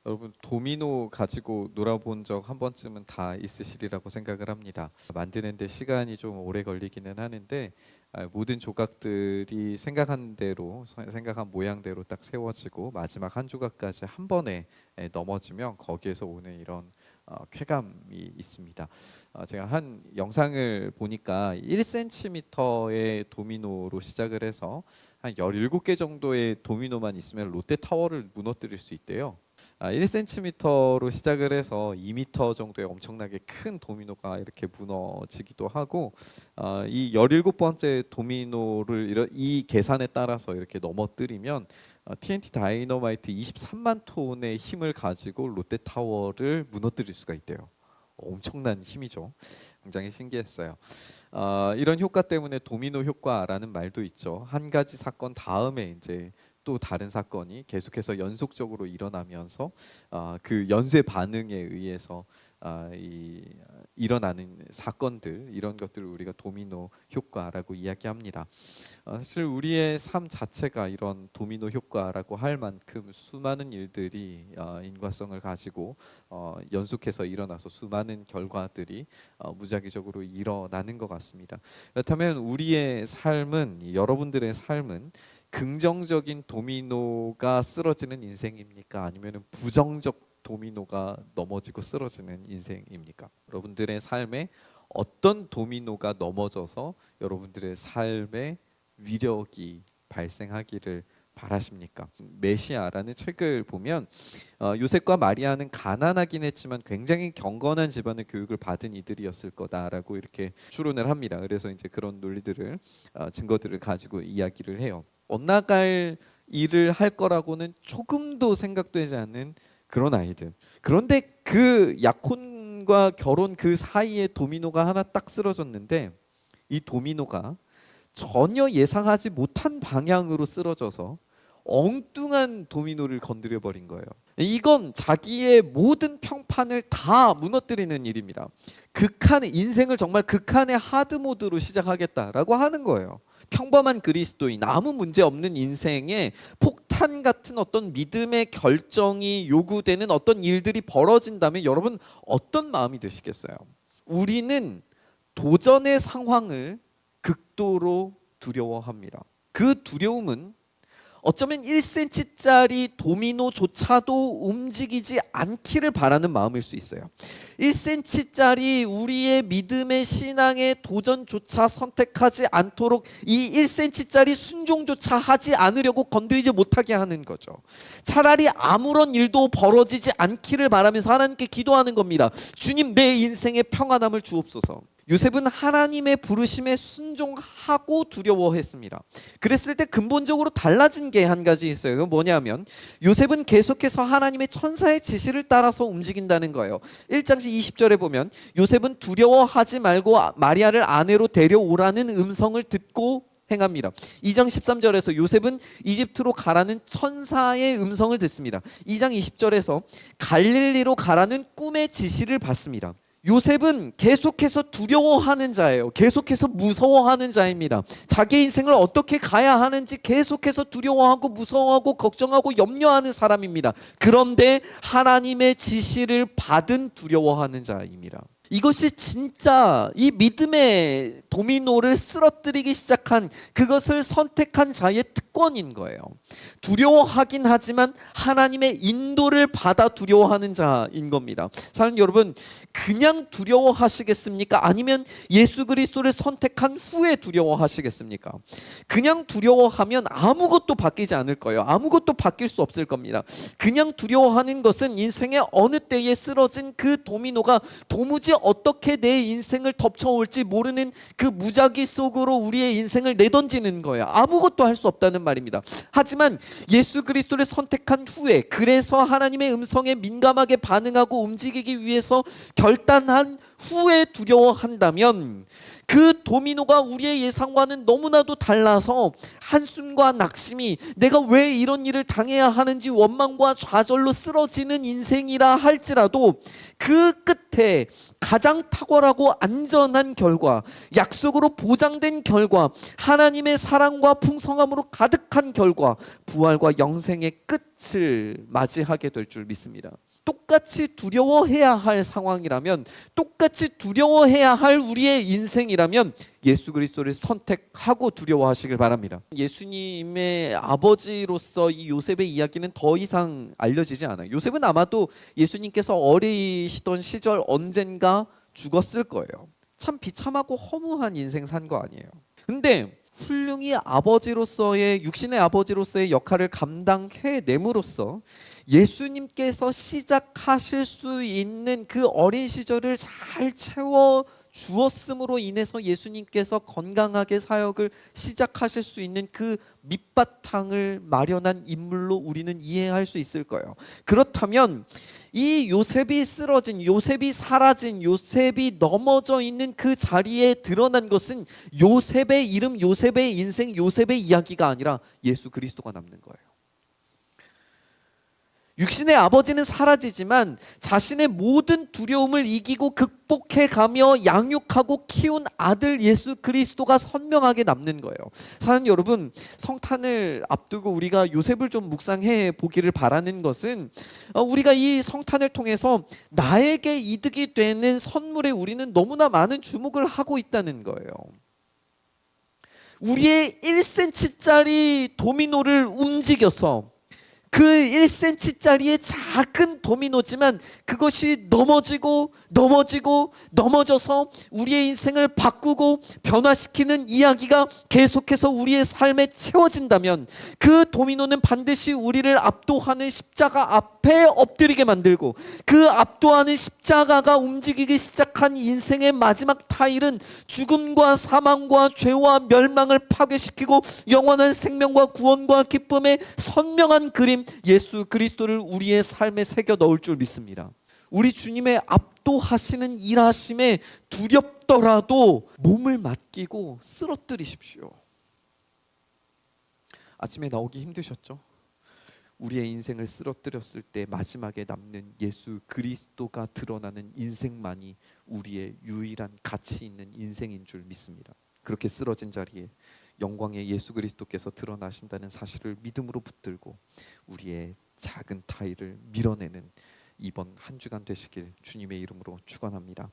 여러분 도미노 가지고 놀아본 적 한 번쯤은 다 있으시리라고 생각을 합니다. 만드는데 시간이 좀 오래 걸리기는 하는데 모든 조각들이 생각한 대로 생각한 모양대로 딱 세워지고 마지막 한 조각까지 한 번에 넘어지면 거기에서 오는 이런 쾌감이 있습니다. 제가 한 영상을 보니까 1cm의 도미노로 시작을 해서 한 17개 정도의 도미노만 있으면 롯데타워를 무너뜨릴 수 있대요. 1cm로 시작을 해서 2m 정도의 엄청나게 큰 도미노가 이렇게 무너지기도 하고 이 17번째 도미노를 이 계산에 따라서 이렇게 넘어뜨리면 TNT 다이너마이트 23만 톤의 힘을 가지고 롯데타워를 무너뜨릴 수가 있대요. 엄청난 힘이죠. 굉장히 신기했어요. 이런 효과 때문에 도미노 효과라는 말도 있죠. 한 가지 사건 다음에 이제 또 다른 사건이 계속해서 연속적으로 일어나면서 그 연쇄 반응에 의해서 일어나는 사건들, 이런 것들을 우리가 도미노 효과라고 이야기합니다. 사실 우리의 삶 자체가 이런 도미노 효과라고 할 만큼 수많은 일들이 인과성을 가지고 연속해서 일어나서 수많은 결과들이 무작위적으로 일어나는 것 같습니다. 그렇다면 우리의 삶은, 여러분들의 삶은 긍정적인 도미노가 쓰러지는 인생입니까? 아니면 부정적 도미노가 넘어지고 쓰러지는 인생입니까? 여러분들의 삶에 어떤 도미노가 넘어져서 여러분들의 삶에 위력이 발생하기를 바라십니까? 메시아라는 책을 보면 요셉과 마리아는 가난하긴 했지만 굉장히 경건한 집안의 교육을 받은 이들이었을 거다라고 이렇게 추론을 합니다. 그래서 이제 그런 논리들을 증거들을 가지고 이야기를 해요. 엇나갈 일을 할 거라고는 조금도 생각되지 않는 그런 아이들. 그런데 그 약혼과 결혼 그 사이에 도미노가 하나 딱 쓰러졌는데 이 도미노가 전혀 예상하지 못한 방향으로 쓰러져서 엉뚱한 도미노를 건드려 버린 거예요. 이건 자기의 모든 평판을 다 무너뜨리는 일입니다. 극한의 인생을 정말 극한의 하드 모드로 시작하겠다라고 하는 거예요. 평범한 그리스도인, 아무 문제 없는 인생에 폭탄 같은 어떤 믿음의 결정이 요구되는 어떤 일들이 벌어진다면 여러분 어떤 마음이 드시겠어요? 우리는 도전의 상황을 극도로 두려워합니다. 그 두려움은 어쩌면 1cm짜리 도미노조차도 움직이지 않기를 바라는 마음일 수 있어요. 1cm짜리 우리의 믿음의 신앙의 도전조차 선택하지 않도록 이 1cm짜리 순종조차 하지 않으려고 건드리지 못하게 하는 거죠. 차라리 아무런 일도 벌어지지 않기를 바라면서 하나님께 기도하는 겁니다. 주님, 내 인생에 평안함을 주옵소서. 요셉은 하나님의 부르심에 순종하고 두려워했습니다. 그랬을 때 근본적으로 달라진 게 한 가지 있어요. 그건 뭐냐면 요셉은 계속해서 하나님의 천사의 지시를 따라서 움직인다는 거예요. 1장 20절에 보면 요셉은 두려워하지 말고 마리아를 아내로 데려오라는 음성을 듣고 행합니다. 2장 13절에서 요셉은 이집트로 가라는 천사의 음성을 듣습니다. 2장 20절에서 갈릴리로 가라는 꿈의 지시를 받습니다. 요셉은 계속해서 두려워하는 자예요. 계속해서 무서워하는 자입니다. 자기 인생을 어떻게 가야 하는지 계속해서 두려워하고 무서워하고 걱정하고 염려하는 사람입니다. 그런데 하나님의 지시를 받은 두려워하는 자입니다. 이것이 진짜 이 믿음의 도미노를 쓰러뜨리기 시작한, 그것을 선택한 자의 특권인 거예요. 두려워하긴 하지만 하나님의 인도를 받아 두려워하는 자인 겁니다. 사랑하는 여러분, 그냥 두려워하시겠습니까? 아니면 예수 그리스도를 선택한 후에 두려워하시겠습니까? 그냥 두려워하면 아무것도 바뀌지 않을 거예요. 아무것도 바뀔 수 없을 겁니다. 그냥 두려워하는 것은 인생의 어느 때에 쓰러진 그 도미노가 도무지 어떻게 내 인생을 덮쳐올지 모르는 그 무작위 속으로 우리의 인생을 내던지는 거예요. 아무것도 할 수 없다는 말입니다. 하지만 예수 그리스도를 선택한 후에, 그래서 하나님의 음성에 민감하게 반응하고 움직이기 위해서 결단한 후에 두려워한다면 그 도미노가 우리의 예상과는 너무나도 달라서 한숨과 낙심이, 내가 왜 이런 일을 당해야 하는지 원망과 좌절로 쓰러지는 인생이라 할지라도 그 끝에 가장 탁월하고 안전한 결과, 약속으로 보장된 결과, 하나님의 사랑과 풍성함으로 가득한 결과, 부활과 영생의 끝 빛을 맞이하게 될 줄 믿습니다. 똑같이 두려워해야 할 상황이라면, 똑같이 두려워해야 할 우리의 인생이라면 예수 그리스도를 선택하고 두려워하시길 바랍니다. 예수님의 아버지로서 이 요셉의 이야기는 더 이상 알려지지 않아요. 요셉은 아마도 예수님께서 어리시던 시절 언젠가 죽었을 거예요. 참 비참하고 허무한 인생 산 거 아니에요. 근데 훌륭히 아버지로서의, 육신의 아버지로서의 역할을 감당해냄으로써 예수님께서 시작하실 수 있는 그 어린 시절을 잘 채워 주었음으로 인해서 예수님께서 건강하게 사역을 시작하실 수 있는 그 밑바탕을 마련한 인물로 우리는 이해할 수 있을 거예요. 그렇다면 이 요셉이 쓰러진, 요셉이 사라진, 요셉이 넘어져 있는 그 자리에 드러난 것은 요셉의 이름, 요셉의 인생, 요셉의 이야기가 아니라 예수 그리스도가 남는 거예요. 육신의 아버지는 사라지지만 자신의 모든 두려움을 이기고 극복해가며 양육하고 키운 아들 예수 그리스도가 선명하게 남는 거예요. 사랑하는 여러분, 성탄을 앞두고 우리가 요셉을 좀 묵상해 보기를 바라는 것은 우리가 이 성탄을 통해서 나에게 이득이 되는 선물에 우리는 너무나 많은 주목을 하고 있다는 거예요. 우리의 1cm짜리 도미노를 움직여서 그 1cm짜리의 작은 도미노지만 그것이 넘어져서 우리의 인생을 바꾸고 변화시키는 이야기가 계속해서 우리의 삶에 채워진다면 그 도미노는 반드시 우리를 압도하는 십자가 앞에 엎드리게 만들고, 그 압도하는 십자가가 움직이기 시작한 인생의 마지막 타일은 죽음과 사망과 죄와 멸망을 파괴시키고 영원한 생명과 구원과 기쁨의 선명한 그림 예수 그리스도를 우리의 삶에 새겨 넣을 줄 믿습니다. 우리 주님의 압도하시는 일하심에 두렵더라도 몸을 맡기고 쓰러뜨리십시오. 아침에 나오기 힘드셨죠? 우리의 인생을 쓰러뜨렸을 때 마지막에 남는 예수 그리스도가 드러나는 인생만이 우리의 유일한 가치 있는 인생인 줄 믿습니다. 그렇게 쓰러진 자리에 영광의 예수 그리스도께서 드러나신다는 사실을 믿음으로 붙들고 우리의 작은 타일을 밀어내는 이번 한 주간 되시길 주님의 이름으로 축원합니다.